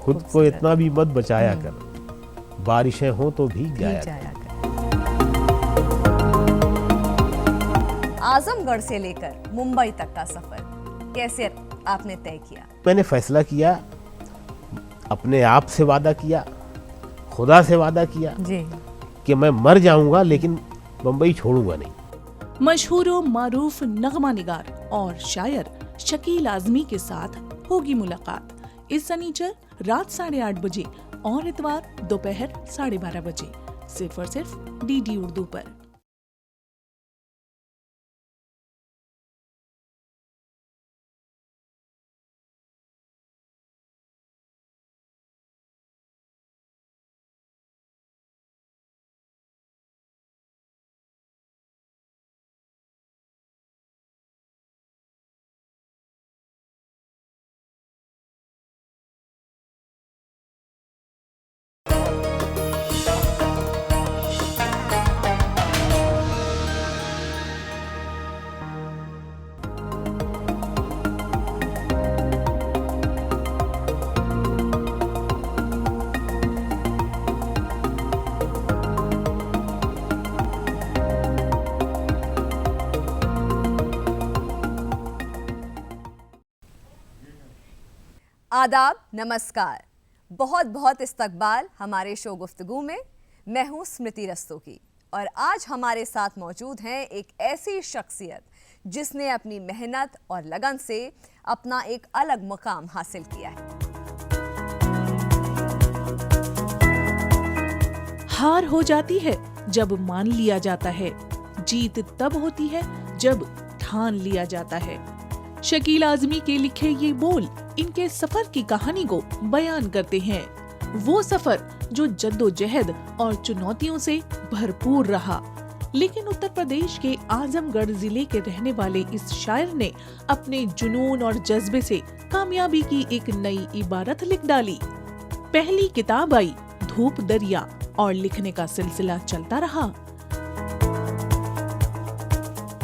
खुद को इतना भी मत बचाया कर, बारिशें हो तो भीग जाया कर। आजमगढ़ से लेकर मुंबई तक का सफर कैसे आपने तय किया? मैंने फैसला किया, अपने आप से वादा किया, खुदा से वादा किया जी कि मैं मर जाऊंगा लेकिन मुंबई छोड़ूंगा नहीं। मशहूर व मारूफ नगमा निगार और शायर शकील आजमी के साथ होगी मुलाकात इस शनिचर रात 8:30 बजे और इतवार दोपहर 12:30 बजे सिर्फ और सिर्फ डीडी उर्दू पर। आदाब, नमस्कार, बहुत बहुत इस्तकबाल हमारे शो गुफ्तगू में। मैं हूं स्मृति रस्तोगी और आज हमारे साथ मौजूद हैं एक ऐसी शख्सियत जिसने अपनी मेहनत और लगन से अपना एक अलग मुकाम हासिल किया है। हार हो जाती है जब मान लिया जाता है, जीत तब होती है जब ठान लिया जाता है। शकील आजमी के लिखे ये बोल इनके सफर की कहानी को बयान करते हैं। वो सफर जो जद्दोजहद और चुनौतियों से भरपूर रहा, लेकिन उत्तर प्रदेश के आजमगढ़ जिले के रहने वाले इस शायर ने अपने जुनून और जज्बे से कामयाबी की एक नई इबारत लिख डाली। पहली किताब आई धूप दरिया और लिखने का सिलसिला चलता रहा।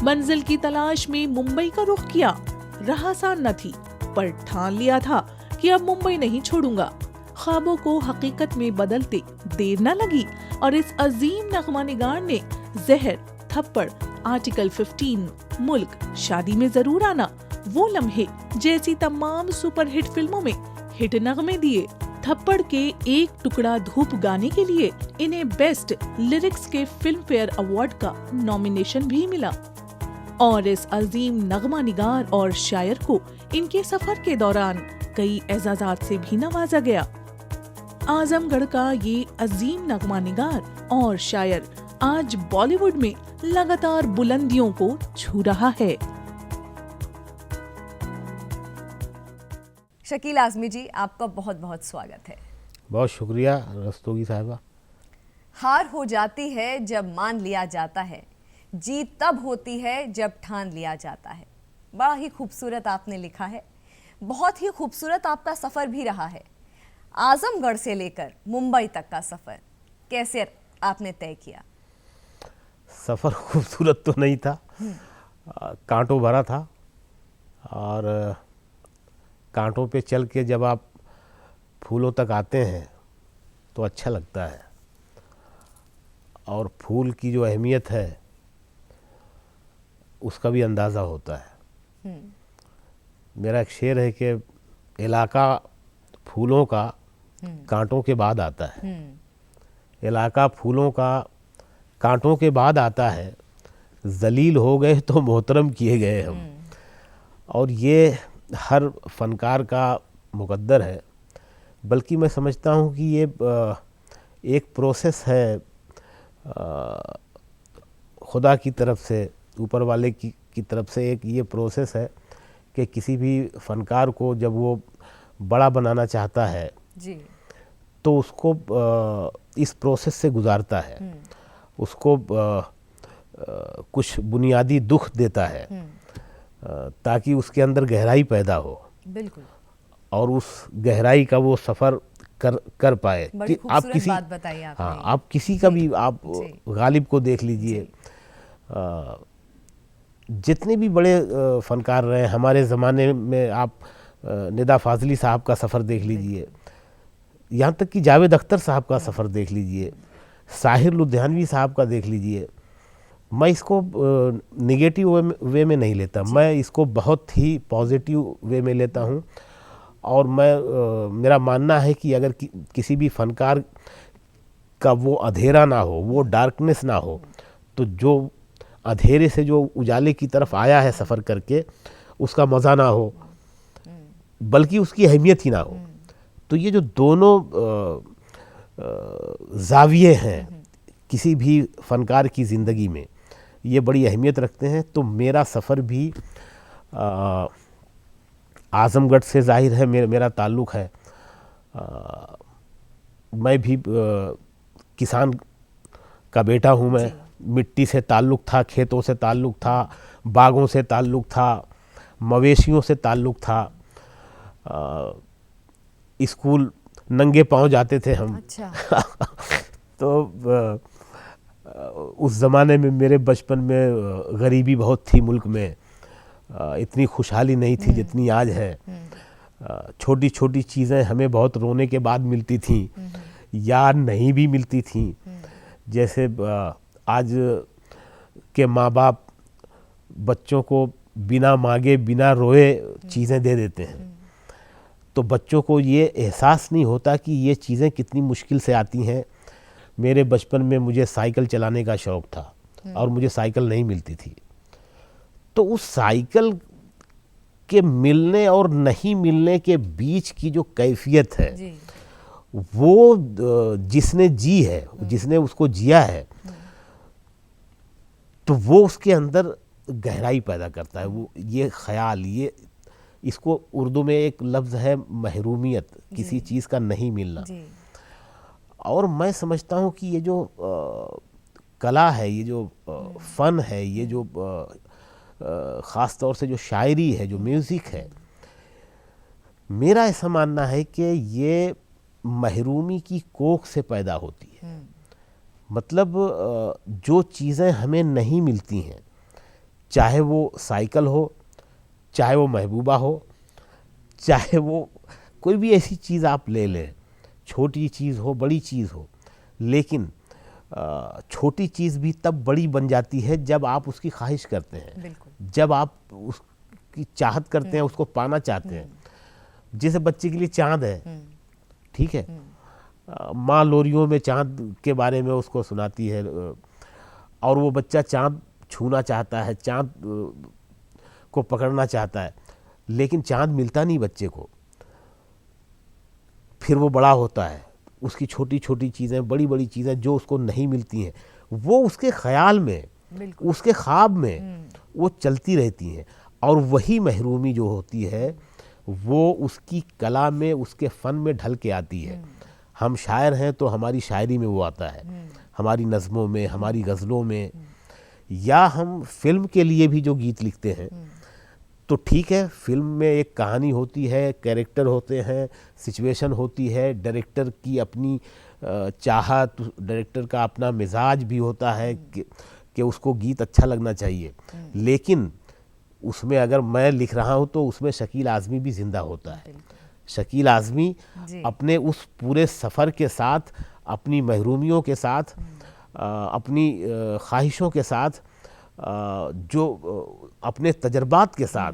मंजिल की तलाश में मुंबई का रुख किया, राह आसान न थी पर ठान लिया था कि अब मुंबई नहीं छोड़ूंगा। ख्वाबों को हकीकत में बदलते देर न लगी और इस अजीम नगमा निगार ने जहर, थप्पड़, आर्टिकल 15, मुल्क, शादी में जरूर आना, वो लम्हे जैसी तमाम सुपरहिट फिल्मों में हिट नगमे दिए। थप्पड़ के एक टुकड़ा धूप गाने के लिए इन्हें बेस्ट लिरिक्स के फिल्म फेयर अवार्ड का नॉमिनेशन भी मिला और इस अजीम नगमा निगार और शायर को इनके सफर के दौरान कई एजाजात से भी नवाजा गया। आजमगढ़ का ये अजीम नगमा निगार और शायर आज बॉलीवुड में लगातार बुलंदियों को छू रहा है। शकील आजमी जी, आपका बहुत बहुत स्वागत है। बहुत शुक्रिया रस्तोगी साहिबा। हार हो जाती है जब मान लिया जाता है, जीत तब होती है जब ठान लिया जाता है। बड़ा ही खूबसूरत आपने लिखा है, बहुत ही खूबसूरत आपका सफ़र भी रहा है। आजमगढ़ से लेकर मुंबई तक का सफ़र कैसे आपने तय किया? सफ़र खूबसूरत तो नहीं था, कांटों भरा था और कांटों पे चल के जब आप फूलों तक आते हैं तो अच्छा लगता है और फूल की जो अहमियत है उसका भी अंदाज़ा होता है। मेरा एक शेर है कि इलाका फूलों का कांटों के बाद आता है। इलाका फूलों का कांटों के बाद आता है, जलील हो गए तो मोहतरम किए गए हम। और ये हर फनकार का मुकद्दर है, बल्कि मैं समझता हूँ कि ये एक प्रोसेस है खुदा की तरफ से, ऊपर वाले की तरफ से एक ये प्रोसेस है कि किसी भी फनकार को जब वो बड़ा बनाना चाहता है जी, तो उसको इस प्रोसेस से गुजारता है, उसको कुछ बुनियादी दुख देता है ताकि उसके अंदर गहराई पैदा हो। बिल्कुल। और उस गहराई का वो सफ़र कर पाए बड़ी कि आप किसी, बात बताई आपने। हाँ, आप किसी का भी, आप गालिब को देख लीजिए, जितने भी बड़े फ़नकार रहे हमारे ज़माने में, आप निदा फाजली साहब का सफ़र देख लीजिए, यहाँ तक कि जावेद अख्तर साहब का सफ़र देख लीजिए, साहिर लुधियानवी साहब का देख लीजिए। मैं इसको निगेटिव वे में नहीं लेता, मैं इसको बहुत ही पॉजिटिव वे में लेता हूँ। और मेरा मानना है कि अगर किसी भी फनकार का वो अंधेरा ना हो, वो डार्कनेस ना हो, तो जो अंधेरे से जो उजाले की तरफ आया है सफ़र करके, उसका मज़ा ना हो, बल्कि उसकी अहमियत ही ना हो। तो ये जो दोनों ज़ाविये हैं किसी भी फनकार की ज़िंदगी में, ये बड़ी अहमियत रखते हैं। तो मेरा सफ़र भी आज़मगढ़ से ज़ाहिर है मेरा ताल्लुक़ है। मैं भी किसान का बेटा हूँ, मैं मिट्टी से ताल्लुक़ था, खेतों से ताल्लुक़ था, बागों से ताल्लुक़ था, मवेशियों से ताल्लुक़ था। स्कूल नंगे पाँव जाते थे हम। अच्छा। तो उस ज़माने में मेरे बचपन में गरीबी बहुत थी मुल्क में, इतनी खुशहाली नहीं थी जितनी आज है। छोटी छोटी चीज़ें हमें बहुत रोने के बाद मिलती थीं या नहीं भी मिलती थीं। जैसे आज के माँ बाप बच्चों को बिना मांगे बिना रोए चीज़ें दे देते हैं, तो बच्चों को ये एहसास नहीं होता कि ये चीज़ें कितनी मुश्किल से आती हैं। मेरे बचपन में मुझे साइकिल चलाने का शौक़ था और मुझे साइकिल नहीं मिलती थी। तो उस साइकिल के मिलने और नहीं मिलने के बीच की जो कैफियत है जी। वो जिसने जी है, जिसने उसको जिया है, तो वो उसके अंदर गहराई पैदा करता है। वो ये ख्याल, ये इसको उर्दू में एक लफ्ज़ है महरूमियत, किसी चीज़ का नहीं मिलना। जी। और मैं समझता हूँ कि ये जो कला है, ये जो फ़न है, ये जो ख़ास तौर से जो शायरी है, जो म्यूज़िक है, मेरा ऐसा मानना है कि ये महरूमी की कोख से पैदा होती है। मतलब जो चीज़ें हमें नहीं मिलती हैं, चाहे वो साइकिल हो, चाहे वो महबूबा हो, चाहे वो कोई भी ऐसी चीज़ आप ले लें, छोटी चीज़ हो बड़ी चीज़ हो, लेकिन छोटी चीज़ भी तब बड़ी बन जाती है जब आप उसकी ख्वाहिश करते हैं। बिल्कुल। जब आप उसकी चाहत करते हैं, उसको पाना चाहते हैं। जैसे बच्चे के लिए चाँद है, ठीक है, माँ लोरियों में चाँद के बारे में उसको सुनाती है और वो बच्चा चाँद छूना चाहता है, चाँद को पकड़ना चाहता है, लेकिन चाँद मिलता नहीं बच्चे को। फिर वो बड़ा होता है, उसकी छोटी छोटी चीज़ें, बड़ी बड़ी चीज़ें जो उसको नहीं मिलती हैं, वो उसके ख्याल में, उसके ख्वाब में वो चलती रहती हैं। और वही महरूमी जो होती है वो उसकी कला में, उसके फ़न में ढल के आती है। हम शायर हैं तो हमारी शायरी में वो आता है, हमारी नज़मों में, हमारी गज़लों में, या हम फिल्म के लिए भी जो गीत लिखते हैं, तो ठीक है, फिल्म में एक कहानी होती है, कैरेक्टर होते हैं, सिचुएशन होती है, डायरेक्टर की अपनी चाहत, डायरेक्टर का अपना मिजाज भी होता है कि उसको गीत अच्छा लगना चाहिए। लेकिन उसमें अगर मैं लिख रहा हूँ तो उसमें शकील आज़मी भी ज़िंदा होता है। शकील आज़मी अपने उस पूरे सफ़र के साथ, अपनी महरूमियों के साथ, अपनी ख्वाहिशों के साथ, जो अपने तजर्बात के साथ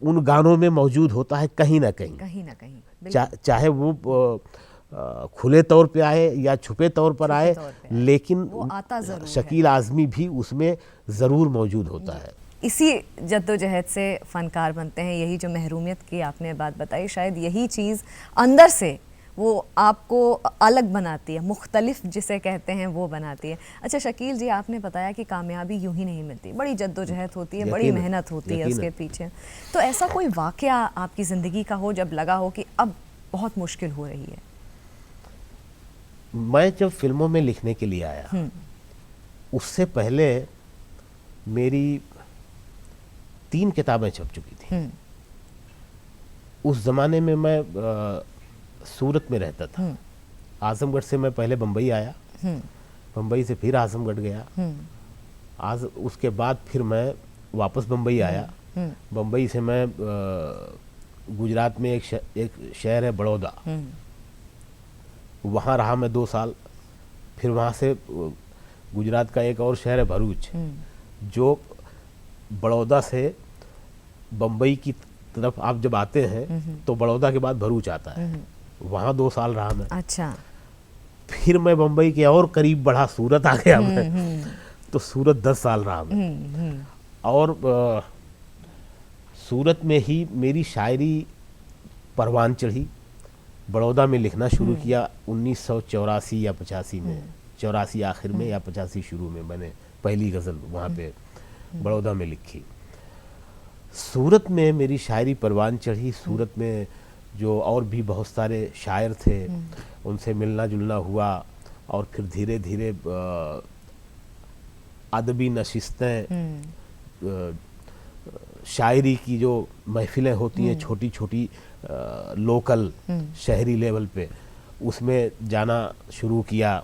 उन गानों में मौजूद होता है कहीं ना कहीं, चाहे वो खुले तौर पे आए या छुपे तौर पर आए, लेकिन शकील आज़मी भी उसमें ज़रूर मौजूद होता है। इसी जद्दोजहद से फ़नकार बनते हैं। यही जो महरूमियत की आपने बात बताई, शायद यही चीज़ अंदर से वो आपको अलग बनाती है, मुख्तलिफ जिसे कहते हैं वो बनाती है। अच्छा शकील जी, आपने बताया कि कामयाबी यूं ही नहीं मिलती, बड़ी जद्दोजहद होती है, बड़ी मेहनत होती है उसके पीछे। तो ऐसा कोई वाक़या आपकी ज़िंदगी का हो जब लगा हो कि अब बहुत मुश्किल हो रही है? मैं जब फिल्मों में लिखने के लिए आया, उससे पहले मेरी 3 किताबें छप चुकी थी। उस ज़माने में मैं सूरत में रहता था। आज़मगढ़ से मैं पहले बम्बई आया, बम्बई से फिर आज़मगढ़ गया, उसके बाद फिर मैं वापस बम्बई आया। बम्बई से मैं गुजरात में एक शहर है बड़ौदा, वहाँ रहा मैं 2 साल। फिर वहाँ से गुजरात का एक और शहर है भरूच, जो बड़ौदा से बम्बई की तरफ आप जब आते हैं तो बड़ौदा के बाद भरूच आता है। वहाँ 2 साल रहा मैं। अच्छा। फिर मैं बम्बई के और करीब बढ़ा, सूरत आ गया मैं। तो सूरत 10 साल रहा मैं। और सूरत में ही मेरी शायरी परवान चढ़ी। बड़ौदा में लिखना शुरू किया 1984 या 85 में, 84 आखिर में या 85 शुरू में मैंने पहली गज़ल वहाँ पे बड़ौदा में लिखी। सूरत में मेरी शायरी परवान चढ़ी। सूरत में जो और भी बहुत सारे शायर थे, उनसे मिलना जुलना हुआ, और फिर धीरे धीरे अदबी नशिस्तें, शायरी की जो महफिलें होती हैं छोटी छोटी लोकल शहरी लेवल पे, उसमें जाना शुरू किया।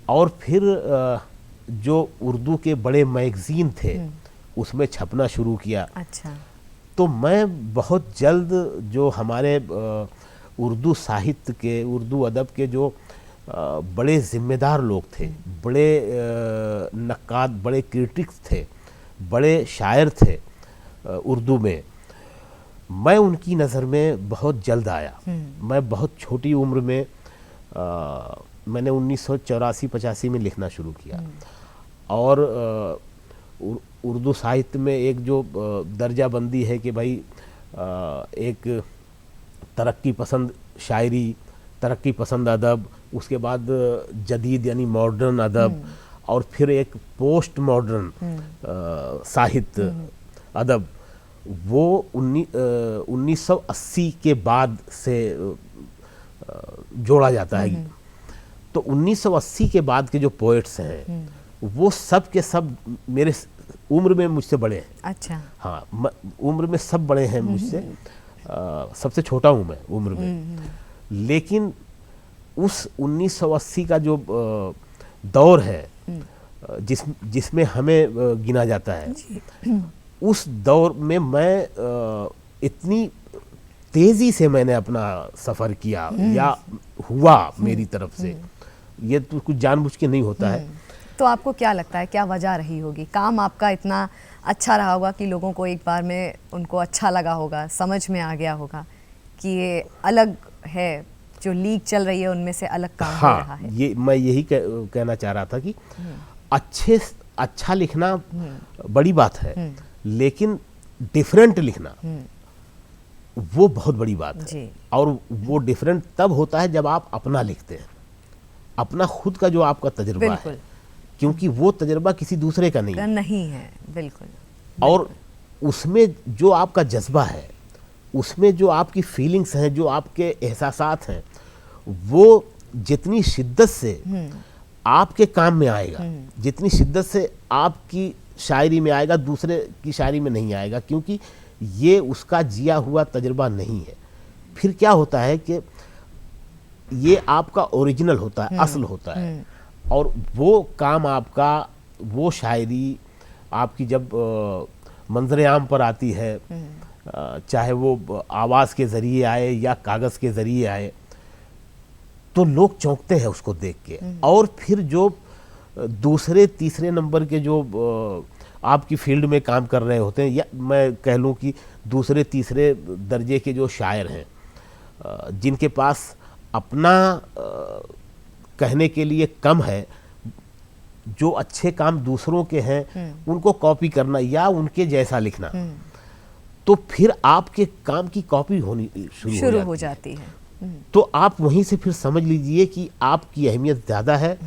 और फिर जो उर्दू के बड़े मैगज़ीन थे उसमें छपना शुरू किया। अच्छा। तो मैं बहुत जल्द जो हमारे उर्दू साहित्य के, उर्दू अदब के जो बड़े ज़िम्मेदार लोग थे, बड़े नक्काद, बड़े क्रिटिक्स थे, बड़े शायर थे उर्दू में, मैं उनकी नज़र में बहुत जल्द आया। मैं बहुत छोटी उम्र में मैंने 1984-85 में लिखना शुरू किया। और उर्दू साहित्य में एक जो दर्जा बंदी है कि भाई एक तरक्की पसंद शायरी, तरक्की पसंद अदब, उसके बाद जदीद यानी मॉडर्न अदब, और फिर एक पोस्ट मॉडर्न साहित्य अदब, वो 1980 के बाद से जोड़ा जाता है। तो 1980 के बाद के जो पोएट्स हैं वो सब के सब मेरे उम्र में मुझसे बड़े हैं। अच्छा। हाँ, उम्र में सब बड़े हैं मुझसे। सबसे छोटा हूँ मैं उम्र में। लेकिन उस 1980 का जो दौर है जिसमें हमें गिना जाता है, उस दौर में मैं इतनी तेजी से मैंने अपना सफ़र किया या हुआ मेरी तरफ से, ये तो कुछ जानबूझ के नहीं होता है। तो आपको क्या लगता है, क्या वजह रही होगी? काम आपका इतना अच्छा रहा होगा कि लोगों को एक बार में उनको अच्छा लगा होगा, समझ में आ गया होगा कि ये अलग है, जो लीग चल रही है उनमें से अलग काम हो रहा है। ये मैं यही कहना चाह रहा था कि अच्छा लिखना बड़ी बात है, लेकिन डिफरेंट लिखना वो बहुत बड़ी बात है। और वो डिफरेंट तब होता है जब आप अपना लिखते हैं, अपना खुद का जो आपका तजुर्बा है, क्योंकि वो तजुर्बा किसी दूसरे का नहीं है। बिल्कुल। और उसमें जो आपका जज्बा है, उसमें जो आपकी फीलिंग्स हैं, जो आपके एहसासात हैं, वो जितनी शिद्दत से आपके काम में आएगा, जितनी शिद्दत से आपकी शायरी में आएगा, दूसरे की शायरी में नहीं आएगा, क्योंकि ये उसका जिया हुआ तजुर्बा नहीं है। फिर क्या होता है कि ये आपका ओरिजिनल होता है, असल होता है, और वो काम आपका, वो शायरी आपकी जब मंजर आम पर आती है, चाहे वो आवाज़ के ज़रिए आए या कागज़ के ज़रिए आए, तो लोग चौंकते हैं उसको देख के। और फिर जो दूसरे तीसरे नंबर के जो आपकी फील्ड में काम कर रहे होते हैं, या मैं कह लूँ कि दूसरे तीसरे दर्जे के जो शायर हैं, जिनके पास अपना कहने के लिए कम है, जो अच्छे काम दूसरों के हैं उनको कॉपी करना या उनके जैसा लिखना, तो फिर आपके काम की कॉपी होनी शुरू हो जाती है। तो आप वहीं से फिर समझ लीजिए कि आपकी अहमियत ज़्यादा है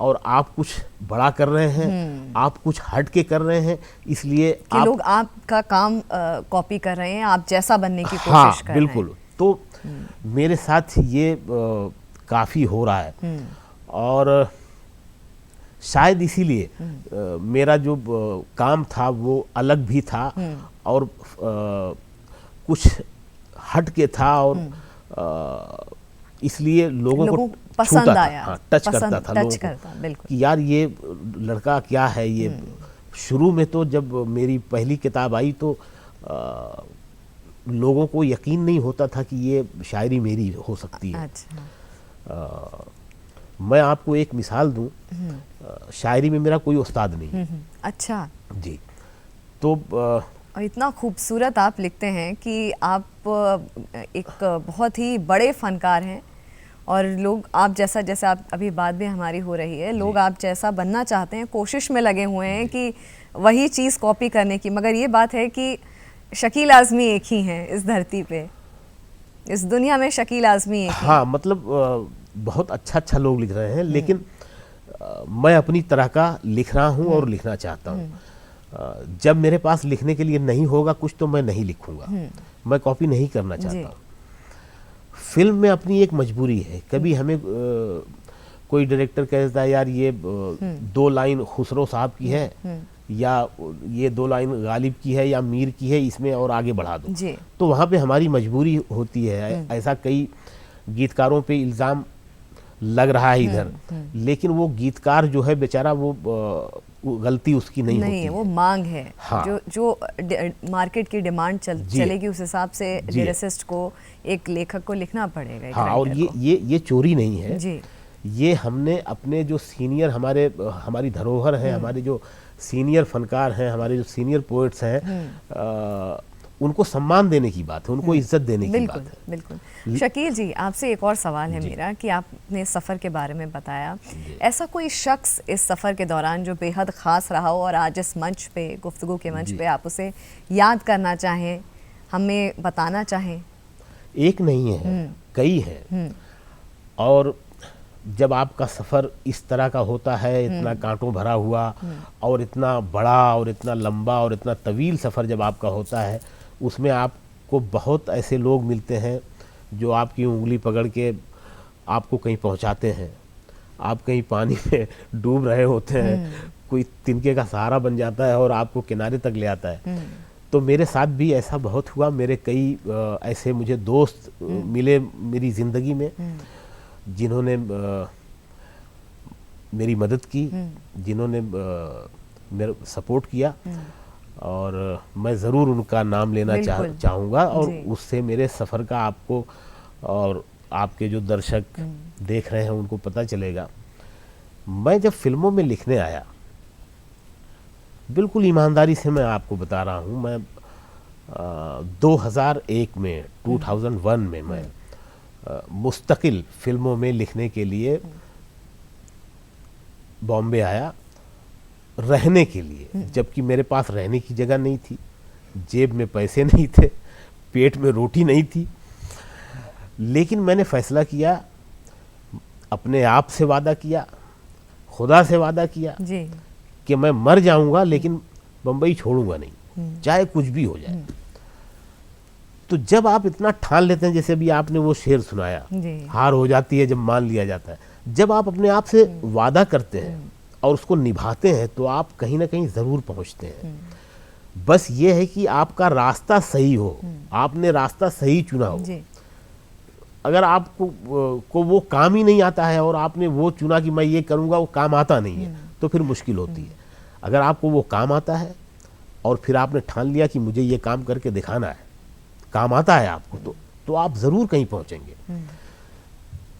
और आप कुछ बड़ा कर रहे हैं, आप कुछ हट के कर रहे हैं, इसलिए कि लोग आपका काम कॉपी कर रहे हैं, आप जैसा बनने की कोशिश कर रहे हैं। बिल्कुल। तो मेरे साथ ये काफ़ी हो रहा है, और शायद इसीलिए मेरा जो काम था वो अलग भी था और कुछ हट के था, और इसलिए लोगों को पसंद आया, टच करता था लोगों को कि यार ये लड़का क्या है ये। शुरू में तो जब मेरी पहली किताब आई तो लोगों को यकीन नहीं होता था कि ये शायरी मेरी हो सकती है। अच्छा। मैं आपको एक मिसाल दूं, शायरी में मेरा कोई उस्ताद नहीं है। अच्छा जी। तो और इतना खूबसूरत आप लिखते हैं कि आप एक बहुत ही बड़े फनकार हैं और लोग आप जैसा, जैसे आप अभी बात भी हमारी हो रही है, लोग आप जैसा बनना चाहते हैं, कोशिश में लगे हुए हैं कि वही चीज़ कॉपी करने की। मगर ये बात है कि शकील आज़मी एक ही हैं इस धरती पे, इस दुनिया में शकील आज़मी एक ही। हाँ, मतलब बहुत अच्छा लोग लिख रहे हैं, लेकिन मैं अपनी तरह का लिख रहा हूँ और लिखना चाहता हूँ। जब मेरे पास लिखने के लिए नहीं होगा कुछ तो मैं नहीं लिखूंगा, मैं कॉपी नहीं करना चाहता हूँ। फिल्म में अपनी एक मजबूरी है, कभी हमें कोई डायरेक्टर कहता है यार ये 2 लाइन खुसरो साहब की है या ये 2 लाइन गालिब की है या मीर की है, इसमें और आगे बढ़ा दो। तो वहाँ पे हमारी मजबूरी होती है। ऐसा कई गीतकारों पे इल्ज़ाम लग रहा है इधर, लेकिन वो गीतकार जो है बेचारा वो गलती उसकी नहीं होती है, वो मांग है। हाँ। जो मार्केट की डिमांड चलेगी उस हिसाब से लिरिसिस्ट को, एक लेखक को लिखना पड़ेगा। हाँ, और ये चोरी नहीं है जी। ये हमने अपने जो सीनियर हमारी धरोहर है, हमारे जो सीनियर फनकार हैं, हमारे जो सीनियर पोएट्स हैं, उनको सम्मान देने की बात है, उनको इज्जत देने की बात है। बिल्कुल। शकील जी, आपसे एक और सवाल है मेरा कि आपने सफ़र के बारे में बताया, ऐसा कोई शख्स इस सफ़र के दौरान जो बेहद ख़ास रहा हो और आज इस मंच पे, गुफ्तगू के मंच पे आप उसे याद करना चाहें, हमें बताना चाहें? एक नहीं है, कई हैं। और जब आपका सफ़र इस तरह का होता है, इतना कांटों भरा हुआ और इतना बड़ा और इतना लंबा और इतना तवील सफ़र जब आपका होता है, उसमें आपको बहुत ऐसे लोग मिलते हैं जो आपकी उंगली पकड़ के आपको कहीं पहुंचाते हैं। आप कहीं पानी में डूब रहे होते हैं, कोई तिनके का सहारा बन जाता है और आपको किनारे तक ले आता है। तो मेरे साथ भी ऐसा बहुत हुआ। मेरे कई ऐसे मुझे दोस्त मिले मेरी ज़िंदगी में जिन्होंने मेरी मदद की, जिन्होंने मेरा सपोर्ट किया, और मैं ज़रूर उनका नाम लेना चाहूँगा। और उससे मेरे सफ़र का आपको और आपके जो दर्शक देख रहे हैं उनको पता चलेगा। मैं जब फिल्मों में लिखने आया, बिल्कुल ईमानदारी से मैं आपको बता रहा हूँ, मैं 2001 में 2001 में मैं मुस्तकिल फिल्मों में लिखने के लिए बॉम्बे आया, रहने के लिए। जबकि मेरे पास रहने की जगह नहीं थी, जेब में पैसे नहीं थे, पेट में रोटी नहीं थी, लेकिन मैंने फैसला किया, अपने आप से वादा किया, खुदा से वादा किया जी। कि मैं मर जाऊंगा लेकिन बम्बई छोड़ूंगा नहीं, चाहे कुछ भी हो जाए। तो जब आप इतना ठान लेते हैं, जैसे अभी आपने वो शेर सुनाया, हार हो जाती है जब मान लिया जाता है, जब आप अपने आप से वादा करते हैं और उसको निभाते हैं तो आप कहीं ना कहीं ज़रूर पहुंचते हैं। बस ये है कि आपका रास्ता सही हो, आपने रास्ता सही चुना हो। अगर आपको वो काम ही नहीं आता है और आपने वो चुना कि मैं ये करूँगा, वो काम आता नहीं है, तो फिर मुश्किल होती है। अगर आपको वो काम आता है और फिर आपने ठान लिया कि मुझे ये काम करके दिखाना है, काम आता है आपको, तो आप ज़रूर कहीं पहुँचेंगे।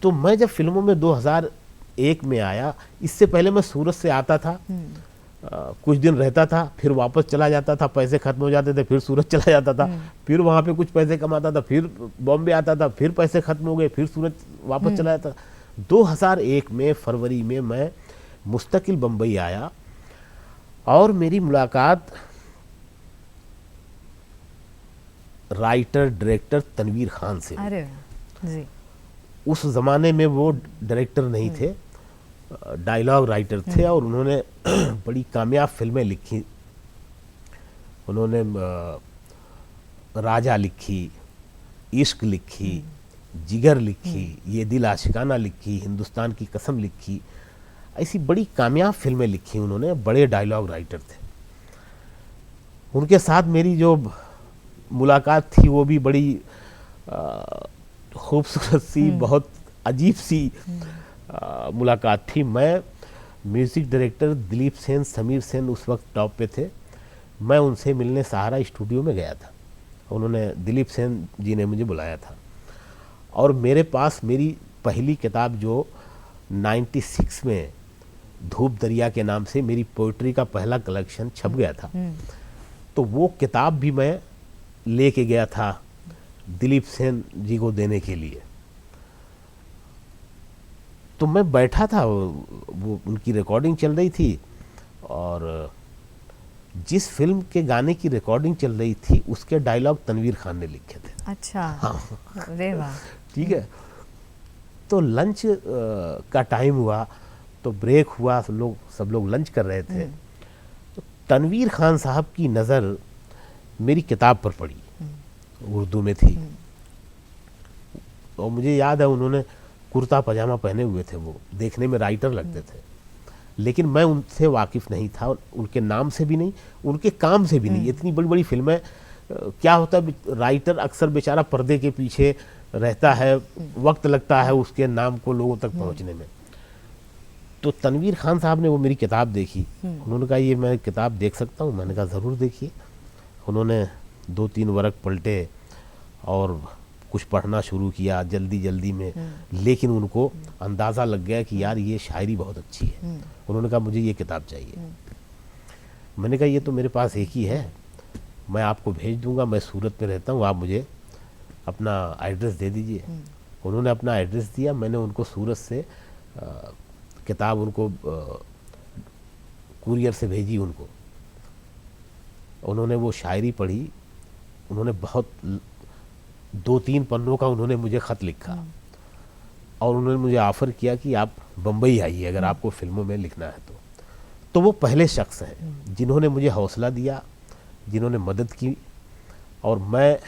तो मैं जब फिल्मों में 2001 में आया, इससे पहले मैं सूरत से आता था, कुछ दिन रहता था, फिर वापस चला जाता था, पैसे खत्म हो जाते थे, फिर सूरत चला जाता था, फिर वहाँ पे कुछ पैसे कमाता था, फिर बॉम्बे आता था, फिर पैसे खत्म हो गए, फिर सूरत वापस चला जाता था। 2001 में फरवरी में मैं मुस्तकिल बम्बई आया और मेरी मुलाकात राइटर डायरेक्टर तनवीर खान से। अरे जी। उस ज़माने में वो डायरेक्टर नहीं थे, डायलॉग राइटर थे, और उन्होंने बड़ी कामयाब फिल्में लिखी। उन्होंने राजा लिखी, इश्क लिखी, जिगर लिखी, ये दिल आशिकाना लिखी, हिंदुस्तान की कसम लिखी, ऐसी बड़ी कामयाब फिल्में लिखी उन्होंने, बड़े डायलॉग राइटर थे। उनके साथ मेरी जो मुलाकात थी वो भी बड़ी खूबसूरत सी, बहुत अजीब सी मुलाकात थी। मैं म्यूज़िक डायरेक्टर दिलीप सेन, समीर सेन उस वक्त टॉप पे थे, मैं उनसे मिलने सहारा स्टूडियो में गया था। उन्होंने, दिलीप सेन जी ने मुझे बुलाया था और मेरे पास मेरी पहली किताब जो 96 में धूप दरिया के नाम से मेरी पोइट्री का पहला कलेक्शन छप गया था, तो वो किताब भी मैं लेके गया था दिलीप सेन जी को देने के लिए। तो मैं बैठा था, वो उनकी रिकॉर्डिंग चल रही थी, और जिस फिल्म के गाने की रिकॉर्डिंग चल रही थी उसके डायलॉग तनवीर खान ने लिखे थे। अच्छा। हाँ। अरे वाह। ठीक है। तो लंच का टाइम हुआ, तो ब्रेक हुआ, सब लोग लंच कर रहे थे, तो तनवीर खान साहब की नज़र मेरी किताब पर पड़ी, उर्दू में थी, और मुझे याद है उन्होंने कुर्ता पजामा पहने हुए थे, वो देखने में राइटर लगते थे, लेकिन मैं उनसे वाकिफ़ नहीं था, उनके नाम से भी नहीं, उनके काम से भी नहीं। इतनी बड़ी बड़ी फिल्में, क्या होता है, राइटर अक्सर बेचारा पर्दे के पीछे रहता है, वक्त लगता है उसके नाम को लोगों तक पहुंचने में। तो तनवीर खान साहब ने वो मेरी किताब देखी, उन्होंने कहा ये मैं किताब देख सकता हूँ? मैंने कहा ज़रूर देखिए। उन्होंने 2-3 वर्क पलटे और कुछ पढ़ना शुरू किया जल्दी जल्दी में, लेकिन उनको अंदाज़ा लग गया कि यार ये शायरी बहुत अच्छी है। उन्होंने कहा मुझे ये किताब चाहिए। मैंने कहा ये तो मेरे पास एक ही है, मैं आपको भेज दूंगा, मैं सूरत में रहता हूँ, आप मुझे अपना एड्रेस दे दीजिए। उन्होंने अपना एड्रेस दिया, मैंने उनको सूरत से किताब उनको कुरियर से भेजी उनको। उन्होंने वो शायरी पढ़ी, उन्होंने बहुत 2-3 पन्नों का उन्होंने मुझे ख़त लिखा, और उन्होंने मुझे ऑफ़र किया कि आप बम्बई आइए अगर आपको फिल्मों में लिखना है तो वो पहले शख्स हैं जिन्होंने मुझे हौसला दिया, जिन्होंने मदद की, और मैं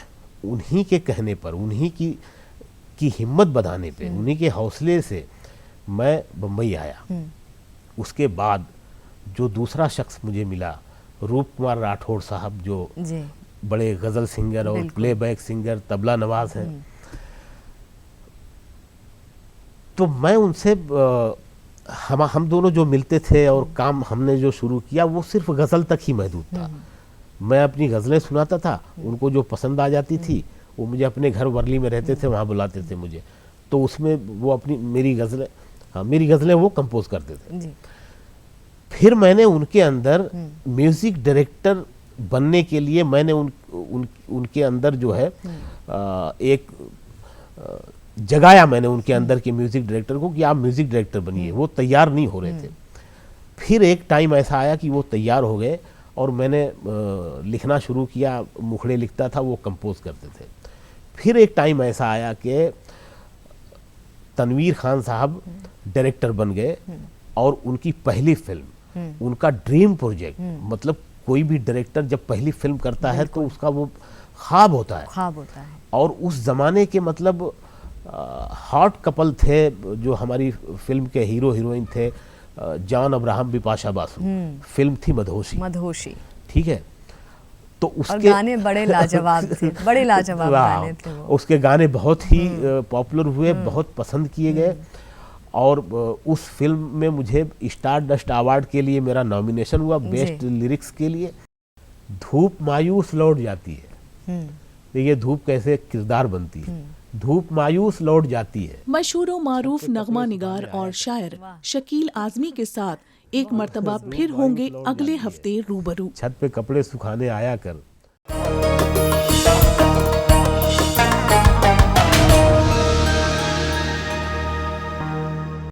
उन्हीं के कहने पर, उन्हीं की हिम्मत बढ़ाने पे, उन्हीं के हौसले से मैं बम्बई आया। उसके बाद जो दूसरा शख्स मुझे मिला, रूप कुमार राठौड़ साहब, जो जी। बड़े गज़ल सिंगर और प्लेबैक सिंगर, तबला नवाज हैं, तो मैं उनसे हम दोनों जो मिलते थे और काम हमने जो शुरू किया वो सिर्फ गज़ल तक ही महदूद था। मैं अपनी गज़लें सुनाता था, उनको जो पसंद आ जाती थी वो मुझे अपने घर वर्ली में रहते थे, वहाँ बुलाते थे मुझे, तो उसमें वो अपनी मेरी गज़लें वो कंपोज करते थे। जी। फिर मैंने उनके अंदर म्यूज़िक डायरेक्टर बनने के लिए मैंने उनके अंदर जो है एक जगाया, मैंने उनके अंदर के म्यूज़िक डायरेक्टर को कि आप म्यूज़िक डायरेक्टर बनिए। वो तैयार नहीं हो रहे थे। फिर एक टाइम ऐसा आया कि वो तैयार हो गए, और मैंने लिखना शुरू किया, मुखड़े लिखता था, वो कंपोज करते थे। फिर एक टाइम ऐसा आया कि तनवीर खान साहब डायरेक्टर बन गए, और उनकी पहली फिल्म, उनका ड्रीम प्रोजेक्ट, मतलब कोई भी डायरेक्टर जब पहली फिल्म करता है तो उसका वो ख्वाब होता है। और उस ज़माने के मतलब हॉट कपल थे जो हमारी फिल्म के हीरो हीरोइन थे, John Abraham, Bipasha Basu. Film थी मदहोशी। ठीक है। तो उसके गाने बड़े लाजवाब थे, बड़े लाजवाब गाने थे वो। उसके गाने बहुत ही पॉपुलर हुए, बहुत पसंद किए गए, और उस फिल्म में मुझे स्टार डस्ट अवार्ड के लिए मेरा नॉमिनेशन हुआ बेस्ट लिरिक्स के लिए। धूप मायूस लौट जाती है, देखिए धूप कैसे किरदार बनती है, धूप मायूस लौट जाती है। मशहूर व मारूफ नगमा निगार और शायर शकील आजमी के साथ एक मर्तबा फिर होंगे अगले हफ्ते रूबरू। छत पे कपड़े सुखाने आया कर,